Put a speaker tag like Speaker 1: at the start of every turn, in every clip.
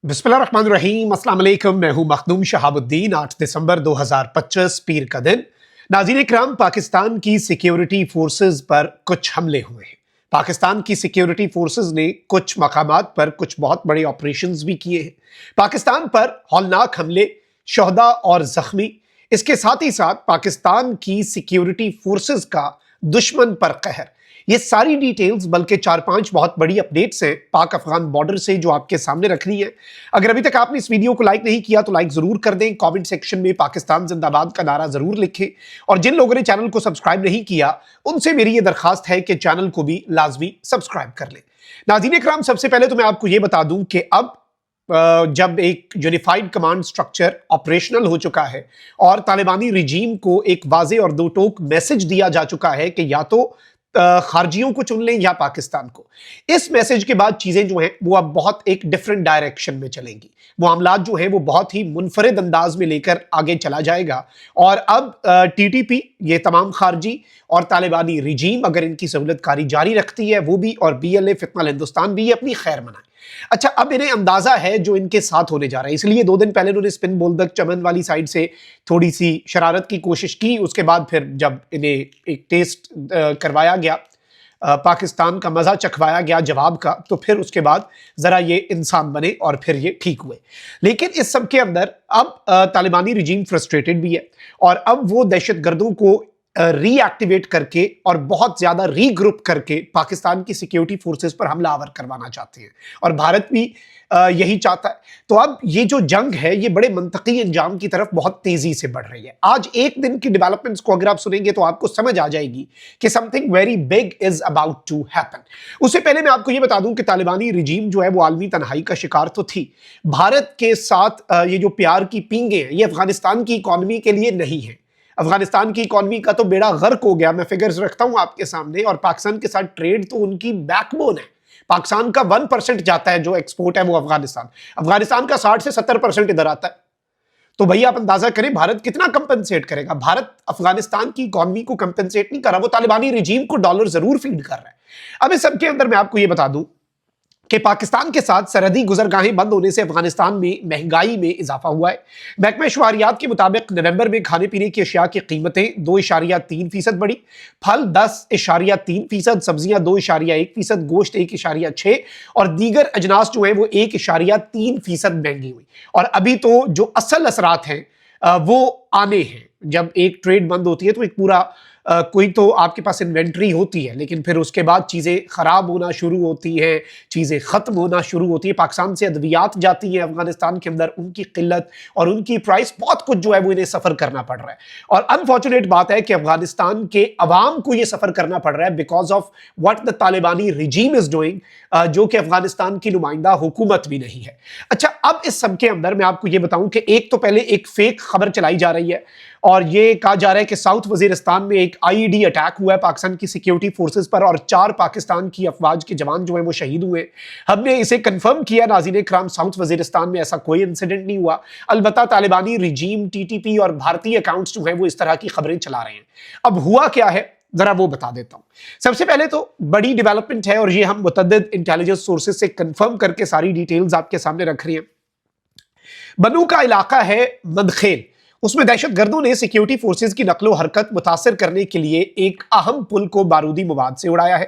Speaker 1: बिस्मिल्लाहिर्रहमानिर्रहीम, अस्सलाम वालेकुम। मैं हूं मखदूम शहाबुद्दीन। 8 दिसंबर 2025 पीर का दिन। नाज़रीन इकराम, पाकिस्तान की सिक्योरिटी फोर्सेस पर कुछ हमले हुए हैं। पाकिस्तान की सिक्योरिटी फोर्सेस ने कुछ मकामात पर कुछ बहुत बड़े ऑपरेशंस भी किए हैं। पाकिस्तान पर हौलनाक हमले, शहदा और जख्मी। इसके साथ ही साथ पाकिस्तान की सिक्योरिटी फोर्सेस का दुश्मन पर कहर। ये सारी डिटेल्स बल्कि 4-5 बहुत बड़ी अपडेट्स हैं पाक अफगान बॉर्डर से जो आपके सामने रखनी है। अगर अभी तक आपने इस वीडियो को लाइक नहीं किया तो लाइक जरूर कर दें। कमेंट सेक्शन में पाकिस्तान जिंदाबाद का नारा जरूर लिखें। और जिन लोगों ने चैनल को सब्सक्राइब नहीं किया उनसे मेरी ये दरखास्त है कि चैनल को भी लाजमी सब्सक्राइब कर लें। नाज़रीन इकराम, सबसे पहले तो मैं आपको ये बता दूं कि अब जब एक यूनिफाइड कमांड स्ट्रक्चर ऑपरेशनल हो चुका है और तालिबानी रिजीम को एक वाज़े और दो टोक मैसेज दिया जा चुका है कि या तो खारजियों को चुन लें या पाकिस्तान को। इस मैसेज के बाद चीजें जो हैं वो अब बहुत एक डिफरेंट डायरेक्शन में चलेंगी। मामलात जो हैं वो बहुत ही मुनफरिद अंदाज में लेकर आगे चला जाएगा। और अब टीटीपी, ये तमाम खारजी और तालिबानी रिजीम अगर इनकी सहूलतकारी जारी रखती है, वो भी, और बीएलए फितनल हिंदुस्तान भी, ये अपनी खैर मनाए। अच्छा, अब इन्हें अंदाजा है जो इनके साथ होने जा रहा है, इसलिए 2 दिन पहले उन्होंने स्पिन बोल्दक चमन वाली साइड से थोड़ी सी शरारत की कोशिश की। उसके बाद फिर जब इन्हें एक टेस्ट करवाया गया, पाकिस्तान का मजा चखवाया गया जवाब का, तो फिर उसके बाद जरा ये इंसान बने और फिर ये ठीक हुए। लेकिन इस सब के अंदर अब तालिबानी रिजीम फ्रस्ट्रेटेड भी है और अब वो दहशतगर्दों को रीएक्टिवेट करके और बहुत ज्यादा रीग्रुप करके पाकिस्तान की सिक्योरिटी फोर्सेस पर हमलावर करवाना चाहते हैं और भारत भी यही चाहता है। तो अब ये जो जंग है ये बड़े मंतकी अंजाम की तरफ बहुत तेजी से बढ़ रही है। आज एक दिन की डेवलपमेंट्स को अगर आप सुनेंगे तो आपको समझ आ जाएगी कि something very big is about to happen. उससे पहले मैं आपको ये बता दूं कि तालिबानी रिजीम जो है वो आलमी तन्हाई का शिकार तो थी। भारत के साथ ये जो प्यार की पींगे हैं ये अफगानिस्तान की इकॉनमी के लिए नहीं है। अफगानिस्तान की इकॉनमी का तो बेड़ा गर्क हो गया। मैं फिगर्स रखता हूं आपके सामने, और पाकिस्तान के साथ ट्रेड तो उनकी बैकबोन है। पाकिस्तान का 1% जाता है जो एक्सपोर्ट है वो अफगानिस्तान का 60 से 70% इधर आता है। तो भैया आप अंदाजा करें भारत कितना कंपेंसेट करेगा। भारत अफगानिस्तान की इकॉनमी को कंपेंसेट नहीं कर रहा, वो तालिबानी रिजीम को डॉलर जरूर फीड कर रहा है। अब इस सबके अंदर मैं आपको ये बता दूं कि पाकिस्तान के साथ सरहदी गुजरगाहें बंद होने से अफगानिस्तान में महंगाई में इजाफा हुआ है। महकमा शुमारियात के मुताबिक नवंबर में खाने पीने की अशिया की कीमतें 2.3% बढ़ी, फल 10.3%, सब्जियां 2.1%, गोश्त 1.6% और दीगर अजनास जो है वो 1.3% महंगी हुई। और अभी तो जो असल असरात हैं वो आने हैं। जब एक ट्रेड बंद होती है तो एक पूरा कोई तो आपके पास इन्वेंट्री होती है, लेकिन फिर उसके बाद चीज़ें ख़राब होना शुरू होती हैं, चीज़ें ख़त्म होना शुरू होती है। पाकिस्तान से अद्वियात जाती हैं अफगानिस्तान के अंदर, उनकी किल्लत और उनकी प्राइस, बहुत कुछ जो है वो इन्हें सफ़र करना पड़ रहा है। और अनफॉर्चुनेट बात है कि अफगानिस्तान के अवाम को ये सफ़र करना पड़ रहा है बिकॉज ऑफ व्हाट द तालिबानी रिजीम इज़ डूइंग, जो कि अफगानिस्तान की नुमाइंदा हुकूमत भी नहीं है। अच्छा, अब इस सब के अंदर मैं आपको ये बताऊं कि एक तो पहले एक फेक खबर चलाई जा रही है और ये कहा जा रहा है कि साउथ वजीरिस्तान में एक आईईडी अटैक हुआ है पाकिस्तान की सिक्योरिटी फोर्सेस पर और 4 पाकिस्तान की अफवाज के जवान जो हैं वो शहीद हुए। हमने इसे कंफर्म किया नाज़रीन इकराम, साउथ वजीरिस्तान में ऐसा कोई इंसिडेंट नहीं हुआ। अलबत्ता तालिबानी रिजीम, टीटीपी और भारतीय अकाउंट्स जो हैं वो इस तरह की खबरें चला रहे हैं। अब हुआ क्या है जरा वो बता देता हूं। सबसे पहले तो बड़ी डेवलपमेंट है और ये हम मुतअद्दिद इंटेलिजेंस सोर्सेज से कंफर्म करके सारी डिटेल्स आपके सामने रख रही हैं। बनू का इलाका है मदखेल, उसमें दहशतगर्दों ने सिक्योरिटी फोर्सेज की नकलो हरकत मुतासर करने के लिए एक अहम पुल को बारूदी मवाद से उड़ाया है।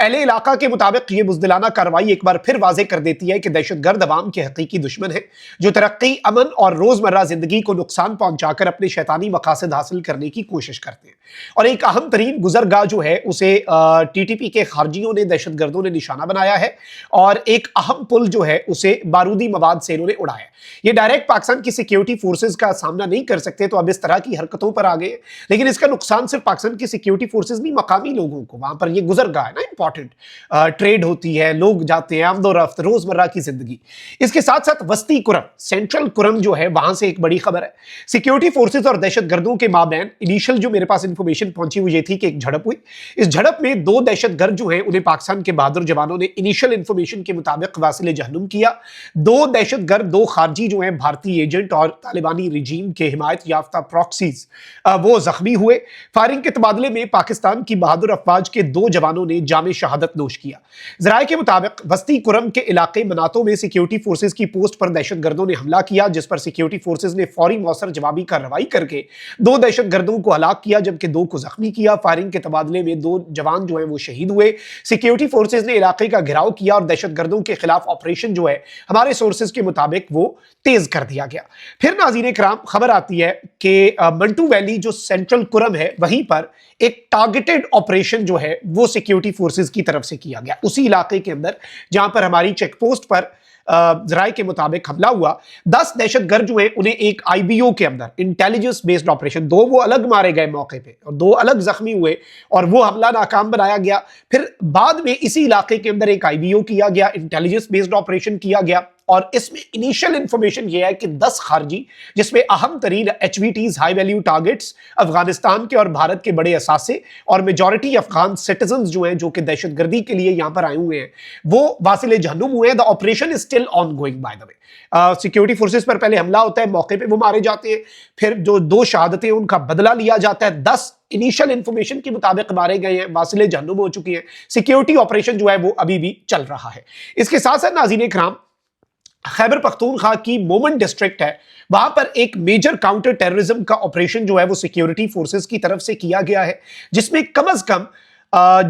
Speaker 1: अहले इलाका के मुताबिक ये बुज़दिलाना कार्रवाई एक बार फिर वाज़े कर देती है कि दहशतगर्द अवाम के हकीकी दुश्मन है जो तरक्की, अमन और रोजमर्रा जिंदगी को नुकसान पहुंचाकर अपने शैतानी मकासद हासिल करने की कोशिश करते हैं। और एक अहम तरीन गुजरगाह जो है उसे टीटीपी के खारजियों ने, दहशतगर्दों ने निशाना बनाया है और एक अहम पुल जो है उसे बारूदी मवाद से इन्होंने उड़ाया। ये डायरेक्ट पाकिस्तान की सिक्योरिटी फोर्सेज का सामना नहीं कर सकते तो अब इस तरह की हरकतों पर आ गए, लेकिन इसका नुकसान सिर्फ पाकिस्तान की सिक्योरिटी फोर्सेज नहीं, मकामी लोगों को। वहां पर ये गुजरगाह है ना, इंपॉर्टेंट ट्रेड होती है, लोग जाते हैं, आमदोरफ्त, रोजमर्रा की जिंदगी। इसके साथ साथ वस्ती कुरम, सेंट्रल कुरम जो है वहां से एक बड़ी खबर है। सिक्योरिटी फोर्सेज और दहशतगर्दों के माबैन इनिशियल जो मेरे पास इंफॉर्मेशन पहुंची हुई ये थी कि एक झड़प हुई। इस झड़प में 2 दहशतगर्द जो हैं उन्हें पाकिस्तान के बहादुर जवानों ने इनिशियल इंफॉर्मेशन के मुताबिक वासिले जहन्नुम किया। 2 दहशतगर्द, 2 खारजी जो हैं भारतीय एजेंट और तालिबानी रिजीम के हिमायत याफ्ता प्रॉक्सीज वो जख्मी हुए। फायरिंग के तबादले में पाकिस्तान की बहादुर अफवाज के 2 जवानों ने जामे शहादत नोश किया। ज़राए के मुताबिक वस्ती कुरम के इलाके मनातो में सिक्योरिटी फोर्सेज की पोस्ट पर दहशतगर्दों ने हमला किया, जिस पर सिक्योरिटी फोर्सेज ने फौरी मौसर जवाबी कार्रवाई करके 2 दहशतगर्दों को हलाक किया, जबकि 2 को जख्मी किया। फायरिंग के तबादले में 2 जवान जो है वो शहीद हुए। सिक्योरिटी फोर्सेज ने इलाके का घेराव किया और दहशतगर्दों के खिलाफ ऑपरेशन जो है हमारे सोर्सेज के मुताबिक वो तेज कर दिया गया। फिर नाज़रीन कराम खबर आती है कि मंटू वैली जो सेंट्रल कुरम है वहीं पर एक टारगेटेड ऑपरेशन जो है वो सिक्योरिटी फोर्सेज की तरफ से किया गया, उसी इलाके के अंदर जहां पर हमारी चेक पोस्ट पर ज़राए के मुताबिक हमला हुआ। 10 दहशतगर्द जो है उन्हें एक आईबीओ के अंदर इंटेलिजेंस बेस्ड ऑपरेशन, 2 वो अलग मारे गए मौके पे और 2 अलग जख्मी हुए और वो हमला नाकाम बनाया गया। फिर बाद में इसी इलाके के अंदर एक आईबीओ किया गया, इंटेलिजेंस बेस्ड ऑपरेशन किया गया और इसमें इनिशियल इंफॉर्मेशन यह है कि 10 खारजी, जिसमें अहम तरीन HVTs high value targets Afghanistan के और भारत के बड़े असासे और मेजॉरिटी अफगान सिटीजन जो हैं जो कि दहशतगर्दी के लिए यहां पर आए हुए हैं, वो वासिले जहन्नुम हुए हैं। The operation is still on going by the way. Security forces पर पहले हमला होता है, मौके पे वो मारे जाते हैं, फिर जो 2 शहादतें उनका बदला लिया जाता है। 10 इनिशियल इंफॉर्मेशन के मुताबिक मारे गए हैं, वासिले जहन्नुम हो चुकी हैं। सिक्योरिटी ऑपरेशन जो है वो अभी भी चल रहा है। इसके साथ साथ नाज़रीन इकराम खैबर पख्तूनख्वा की मोमेंट डिस्ट्रिक्ट है, वहां पर एक मेजर काउंटर टेररिज्म का ऑपरेशन जो है वो सिक्योरिटी फोर्सेस की तरफ से किया गया है, जिसमें कम से कम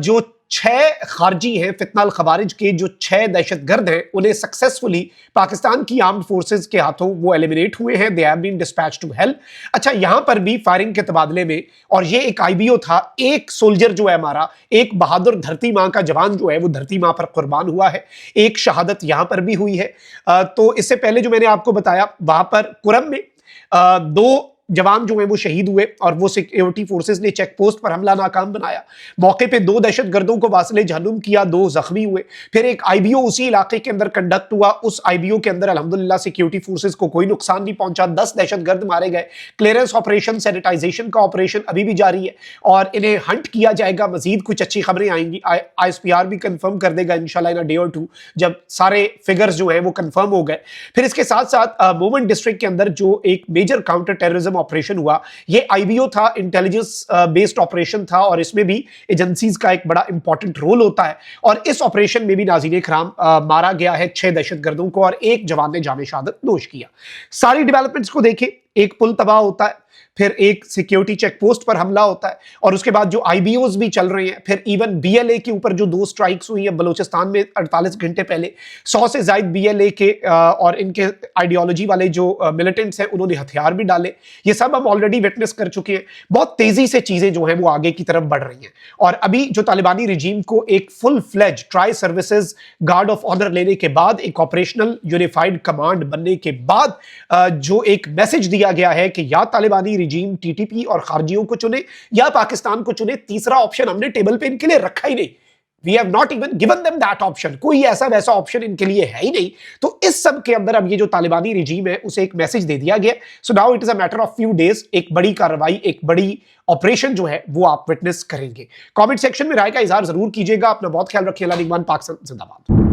Speaker 1: जो 6 खारजी हैं फितनाल खवारिज के, जो 6 दहशतगर्द हैं उन्हें सक्सेसफुली पाकिस्तान की आर्म्ड फोर्सेस के हाथों वो एलिमिनेट हुए हैं। They have been dispatch to hell. अच्छा, यहां पर भी फायरिंग के तबादले में, और ये एक आईबीओ था, एक सोल्जर जो है हमारा, एक बहादुर धरती मां का जवान जो है वो धरती मां पर कुर्बान हुआ है। एक शहादत यहां पर भी हुई है। तो इससे पहले जो मैंने आपको बताया वहां पर कुरम में 2 जवान जो है वो शहीद हुए और वो सिक्योरिटी फोर्सेस ने चेक पोस्ट पर हमला नाकाम बनाया। मौके पे 2 दहशतगर्दों को वासिले जहन्नुम किया, 2 जख्मी हुए। फिर एक आईबीओ उसी इलाके के अंदर कंडक्ट हुआ, उस आईबीओ के अंदर अल्हम्दुलिल्लाह सिक्योरिटी फोर्सेस को कोई नुकसान नहीं पहुंचा। 10 दहशतगर्द मारे गए। क्लियरेंस ऑपरेशन, सैनिटाइजेशन का ऑपरेशन अभी भी जारी है और इन्हें हंट किया जाएगा। मजीद कुछ अच्छी खबरें आएंगी, ISPR भी कंफर्म कर देगा इंशाल्लाह इन अ डे और 2 जब सारे फिगर्स जो है वो कंफर्म हो गए। फिर इसके साथ साथ मोमेंट डिस्ट्रिक्ट के अंदर जो एक मेजर काउंटर टेररिज्म ऑपरेशन हुआ, ये आईबीओ था, इंटेलिजेंस बेस्ड ऑपरेशन था और इसमें भी एजेंसीज का एक बड़ा इंपॉर्टेंट रोल होता है। और इस ऑपरेशन में भी नाज़रीन इकराम मारा गया है 6 दहशतगर्दों को और 1 जवान ने जामे शहादत नोश किया। सारी डेवलपमेंट्स को देखें, एक पुल तबाह होता है, फिर एक सिक्योरिटी चेक पोस्ट पर हमला होता है और उसके बाद जो आईबीओज भी चल रहे हैं, फिर इवन बीएलए के ऊपर जो 2 स्ट्राइक्स हुई है बलूचिस्तान में 48 घंटे पहले, 100 से ज्यादा बीएलए के और इनके आइडियोलॉजी वाले जो मिलिटेंट्स हैं उन्होंने हथियार भी डाले। ये सब हम ऑलरेडी विटनेस कर चुके हैं। बहुत तेजी से चीजें जो हैं वो आगे की तरफ बढ़ रही हैं और अभी जो तालिबानी रिजीम को एक full fledge tri services guard of honour लेने के बाद, एक ऑपरेशनल यूनिफाइड कमांड बनने के बाद जो एक मैसेज दिया गया है कि या तालिबानी रिजीम टीटीपी और खारजियों को चुने या पाकिस्तान को चुने, तीसरा ऑप्शन हमने टेबल पे इनके लिए रखा ही नहीं। We have not even given them that option। कोई ऐसा वैसा ऑप्शन इनके लिए है ही नहीं। तो इस सब के अंदर अब ये जो तालिबानी रिजीम है उसे एक मैसेज दे दिया गया। So now it is a matter of few days, एक बड़ी कार्रवाई, एक बड़ी ऑपरेशन जो है वो आप विटनेस करेंगे। कमेंट सेक्शन में राय का इजहार जरूर कीजिएगा। अपना बहुत ख्याल रखिए। अल्लाह निगहबान, पाकिस्तान जिंदाबाद।